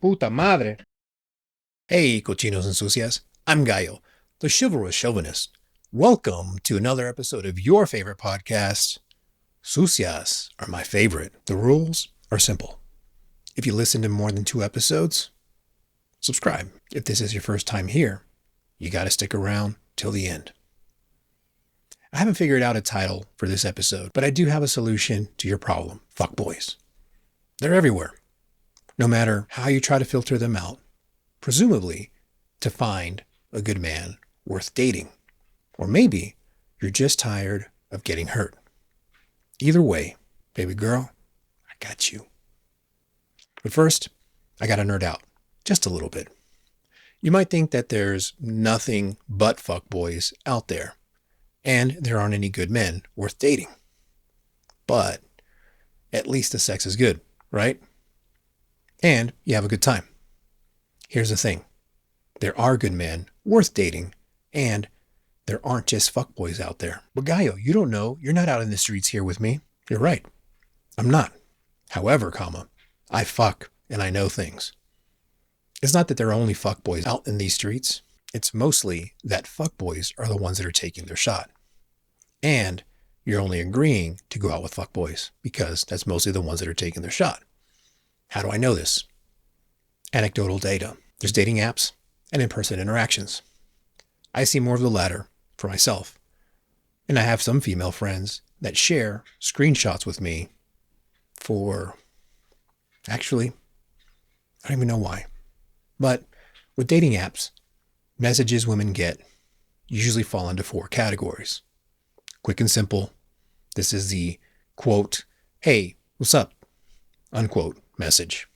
Puta madre. Hey, cochinos and sucias. I'm Gallo, the chivalrous chauvinist. Welcome to another episode of your favorite podcast. Sucias are my favorite. The rules are simple. If you listen to more than 2 episodes, subscribe. If this is your first time here, you gotta stick around till the end. I haven't figured out a title for this episode, but I do have a solution to your problem. Fuckboys. They're everywhere. No matter how you try to filter them out, presumably to find a good man worth dating. Or maybe you're just tired of getting hurt. Either way, baby girl, I got you. But first, I gotta nerd out just a little bit. You might think that there's nothing but fuckboys out there, and there aren't any good men worth dating. But at least the sex is good, right? And you have a good time. Here's the thing. There are good men worth dating, and there aren't just fuckboys out there. But Gallo, you don't know. You're not out in the streets here with me. You're right. I'm not. However, I fuck and I know things. It's not that there are only fuckboys out in these streets. It's mostly that fuckboys are the ones that are taking their shot. And you're only agreeing to go out with fuckboys because that's mostly the ones that are taking their shot. How do I know this? Anecdotal data. There's dating apps and in-person interactions. I see more of the latter for myself. And I have some female friends that share screenshots with me for, actually, I don't even know why. But with dating apps, messages women get usually fall into 4 categories. Quick and simple. This is the quote, "Hey, what's up?" unquote message.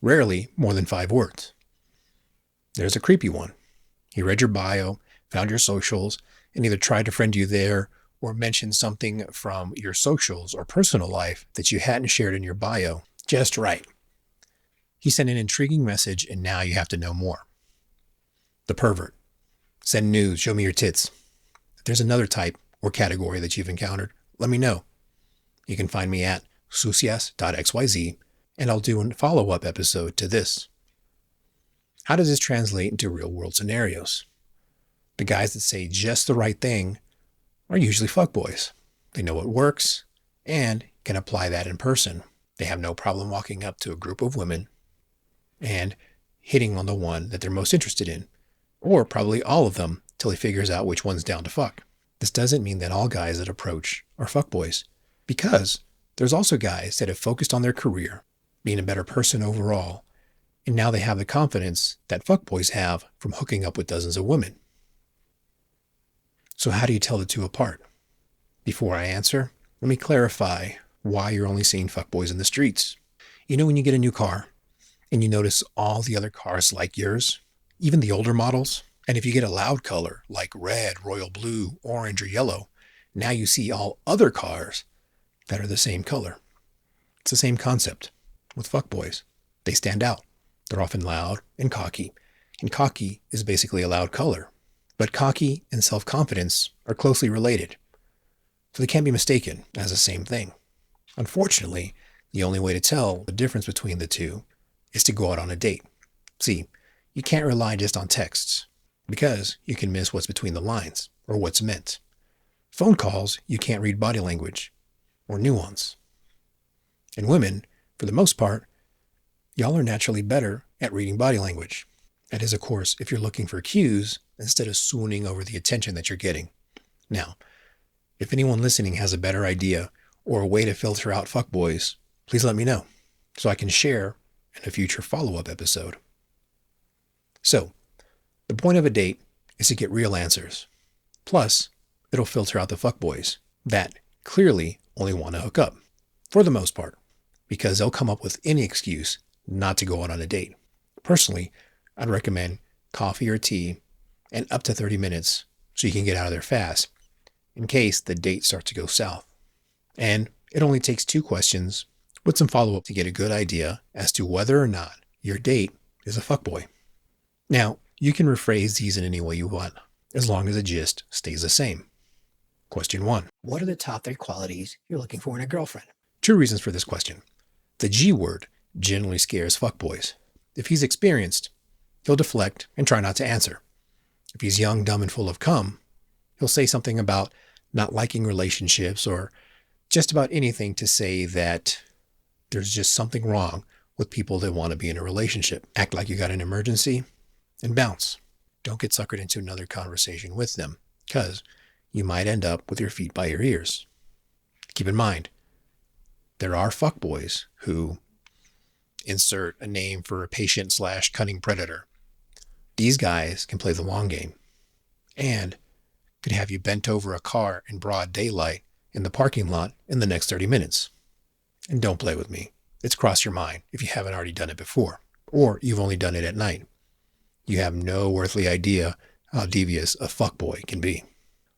Rarely more than 5 words. There's a creepy one. He read your bio, found your socials, and either tried to friend you there or mentioned something from your socials or personal life that you hadn't shared in your bio just right. He sent an intriguing message, and now you have to know more. The pervert. Send news, show me your tits. If there's another type or category that you've encountered, let me know. You can find me at sucias.xyz, and I'll do a follow-up episode to this. How does this translate into real-world scenarios? The guys that say just the right thing are usually fuckboys. They know what works and can apply that in person. They have no problem walking up to a group of women and hitting on the one that they're most interested in, or probably all of them till he figures out which one's down to fuck. This doesn't mean that all guys that approach are fuckboys, because there's also guys that have focused on their career, being a better person overall, and now they have the confidence that fuckboys have from hooking up with dozens of women. So how do you tell the two apart? Before I answer, let me clarify why you're only seeing fuckboys in the streets. You know when you get a new car and you notice all the other cars like yours, even the older models, and if you get a loud color like red, royal blue, orange, or yellow, now you see all other cars that are the same color. It's the same concept with fuckboys. They stand out. They're often loud and cocky is basically a loud color. But cocky and self-confidence are closely related, so they can't be mistaken as the same thing. Unfortunately, the only way to tell the difference between the two is to go out on a date. See, you can't rely just on texts, because you can miss what's between the lines or what's meant. Phone calls, you can't read body language or nuance. And women, for the most part, y'all are naturally better at reading body language. That is, of course, if you're looking for cues instead of swooning over the attention that you're getting. Now, if anyone listening has a better idea or a way to filter out fuckboys, please let me know so I can share in a future follow-up episode. So, the point of a date is to get real answers. Plus, it'll filter out the fuckboys that clearly only want to hook up, for the most part, because they'll come up with any excuse not to go out on a date. Personally, I'd recommend coffee or tea and up to 30 minutes so you can get out of there fast in case the date starts to go south. And it only takes 2 questions with some follow-up to get a good idea as to whether or not your date is a fuckboy. Now, you can rephrase these in any way you want, as long as the gist stays the same. Question 1. What are the top 3 qualities you're looking for in a girlfriend? 2 reasons for this question. The G word generally scares fuckboys. If he's experienced, he'll deflect and try not to answer. If he's young, dumb, and full of cum, he'll say something about not liking relationships or just about anything to say that there's just something wrong with people that want to be in a relationship. Act like you got an emergency and bounce. Don't get suckered into another conversation with them, because you might end up with your feet by your ears. Keep in mind, there are fuckboys who insert a name for a patient/cunning predator. These guys can play the long game and could have you bent over a car in broad daylight in the parking lot in the next 30 minutes. And don't play with me. It's crossed your mind if you haven't already done it before, or you've only done it at night. You have no earthly idea how devious a fuckboy can be.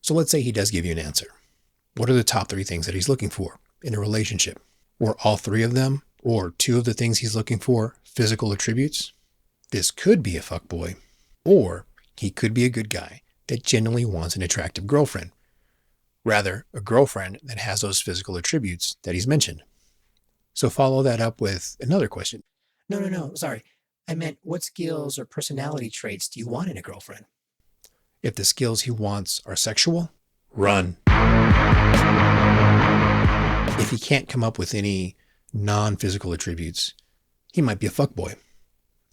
So let's say he does give you an answer. What are the top 3 things that he's looking for in a relationship? Were all 3 of them, or 2 of the things he's looking for, physical attributes? This could be a fuckboy, or he could be a good guy that genuinely wants an attractive girlfriend. Rather, a girlfriend that has those physical attributes that he's mentioned. So follow that up with another question. No, sorry. I meant, what skills or personality traits do you want in a girlfriend? If the skills he wants are sexual, run. If he can't come up with any non-physical attributes, he might be a fuckboy.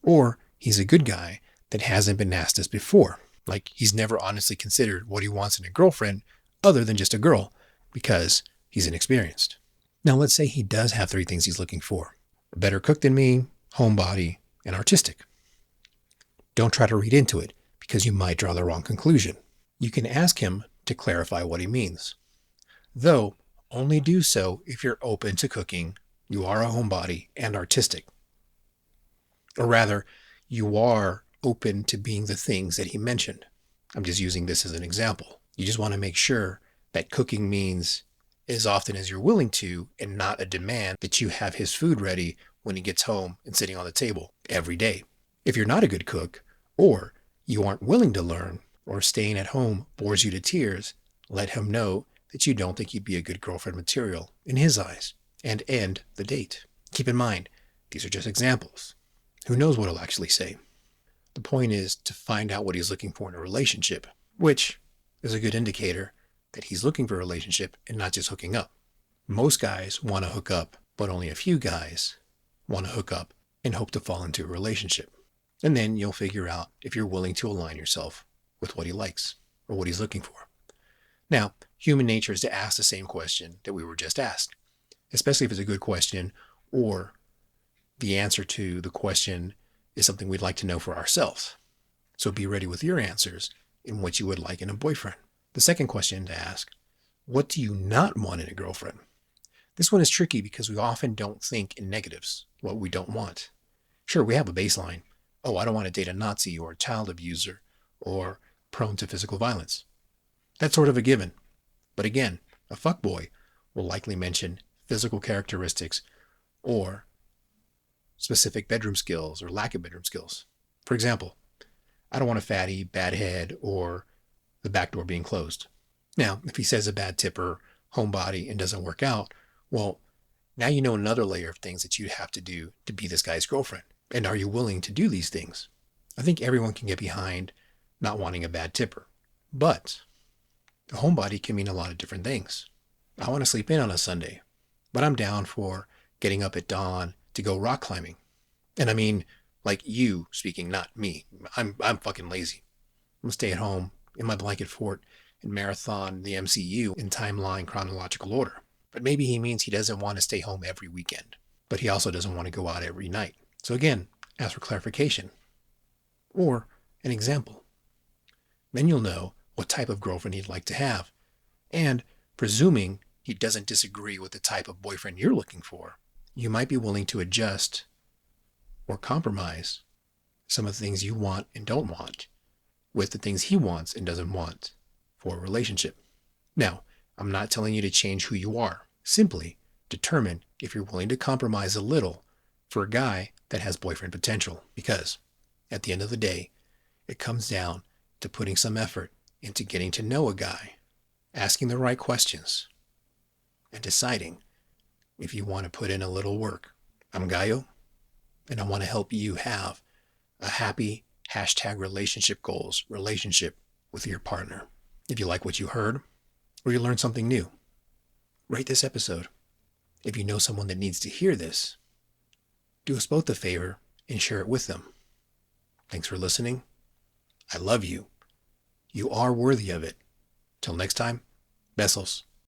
Or he's a good guy that hasn't been asked this before. Like, he's never honestly considered what he wants in a girlfriend other than just a girl, because he's inexperienced. Now, let's say he does have 3 things he's looking for: a better cook than me, homebody, and artistic. Don't try to read into it, because you might draw the wrong conclusion. You can ask him to clarify what he means, though only do so if you're open to cooking, you are a homebody, and artistic. Or rather, you are open to being the things that he mentioned. I'm just using this as an example. You just want to make sure that cooking means as often as you're willing to, and not a demand that you have his food ready when he gets home and sitting on the table every day. If you're not a good cook, or you aren't willing to learn, or staying at home bores you to tears, let him know that you don't think you'd be a good girlfriend material in his eyes, and end the date. Keep in mind, these are just examples. Who knows what he'll actually say? The point is to find out what he's looking for in a relationship, which is a good indicator that he's looking for a relationship and not just hooking up. Most guys want to hook up, but only a few guys want to hook up and hope to fall into a relationship. And then you'll figure out if you're willing to align yourself with what he likes or what he's looking for. Now, human nature is to ask the same question that we were just asked, especially if it's a good question or the answer to the question is something we'd like to know for ourselves. So be ready with your answers in what you would like in a boyfriend. The second question to ask, what do you not want in a girlfriend? This one is tricky because we often don't think in negatives, what we don't want. Sure, we have a baseline. Oh, I don't want to date a Nazi or a child abuser or prone to physical violence. That's sort of a given. But again, a fuckboy will likely mention physical characteristics or specific bedroom skills or lack of bedroom skills. For example, I don't want a fatty, bad head, or the back door being closed. Now, if he says a bad tipper, homebody, and doesn't work out, well, now you know another layer of things that you have to do to be this guy's girlfriend. And are you willing to do these things? I think everyone can get behind not wanting a bad tipper. But a homebody can mean a lot of different things. I want to sleep in on a Sunday, but I'm down for getting up at dawn to go rock climbing. And I mean, like you speaking, not me. I'm fucking lazy. I'm gonna stay at home in my blanket fort and marathon the MCU in timeline chronological order. But maybe he means he doesn't want to stay home every weekend, but he also doesn't want to go out every night. So again, ask for clarification or an example. Then you'll know what type of girlfriend he'd like to have. And presuming he doesn't disagree with the type of boyfriend you're looking for, you might be willing to adjust or compromise some of the things you want and don't want with the things he wants and doesn't want for a relationship. Now, I'm not telling you to change who you are. Simply determine if you're willing to compromise a little for a guy that has boyfriend potential. Because at the end of the day, it comes down to putting some effort into getting to know a guy, asking the right questions, and deciding if you want to put in a little work. I'm Gallo. And I want to help you have a happy #relationship goals relationship with your partner. If you like what you heard or you learned something new, rate this episode. If you know someone that needs to hear this, do us both a favor and share it with them. Thanks for listening. I love you. You are worthy of it. Till next time, besos.